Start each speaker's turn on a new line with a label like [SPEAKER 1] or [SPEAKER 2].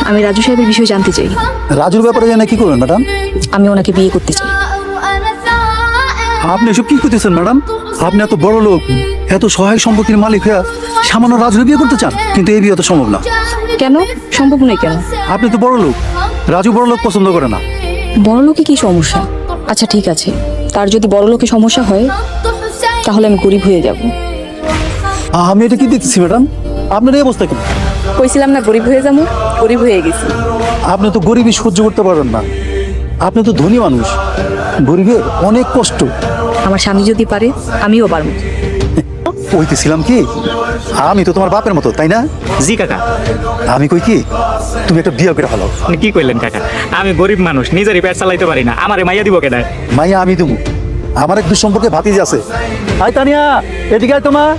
[SPEAKER 1] আমি রাজু সাহেবের বিষয়ে জানতে চাই।
[SPEAKER 2] রাজুর ব্যাপারে জানা কি করবেন ম্যাডাম?
[SPEAKER 1] আমি ওনাকে বিয়ে করতে চাই।
[SPEAKER 2] আপনি এসব কি করতেছেন ম্যাডাম? আপনি এত বড় লোক, এত সহায় সম্পত্তির মালিক হয়ে সামান্য রাজুর বিয়ে করতে চান? কিন্তু এই বিয়ে তো সম্ভব না।
[SPEAKER 1] কেন সম্ভব নয়? কেন?
[SPEAKER 2] আপনি তো বড় লোক, রাজু বড় লোক পছন্দ করে না।
[SPEAKER 1] বড় লোকে কি সমস্যা? আচ্ছা ঠিক আছে, তার যদি বড় লোকে সমস্যা হয় তাহলে আমি গরিব হয়ে যাব।
[SPEAKER 2] আমি এটা কি দেখতেছি ম্যাডাম? আপনার এই অবস্থা কি?
[SPEAKER 1] কইছিলাম না গরিব হয়ে যাবো, গরিব হয়ে গেছি।
[SPEAKER 2] আপনি তো গরিবই সহ্য করতে পারবেন না। আপনি তো ধনী মানুষ, গরিবের অনেক কষ্ট।
[SPEAKER 1] আমার স্বামী যদি পারে আমিও পারবো।
[SPEAKER 2] কইতেছিলাম কি, আমি তো তোমার বাপের মতো, তাই না?
[SPEAKER 3] জি কাকা।
[SPEAKER 2] আমি কই কি, তুমি একটা বিয়ে করে ফেলো।
[SPEAKER 3] আপনি কি কইলেন কাকা? আমি গরিব মানুষ, নিজেরই পেট চালাইতে পারি না, আমারে মাইয়া দিব কেডা?
[SPEAKER 2] মাইয়া আমি দেবো। আমার এক দুঃসম্পর্কে ভাতিজি আছে। আয় তানিয়া, এদিকে আয় তোমার।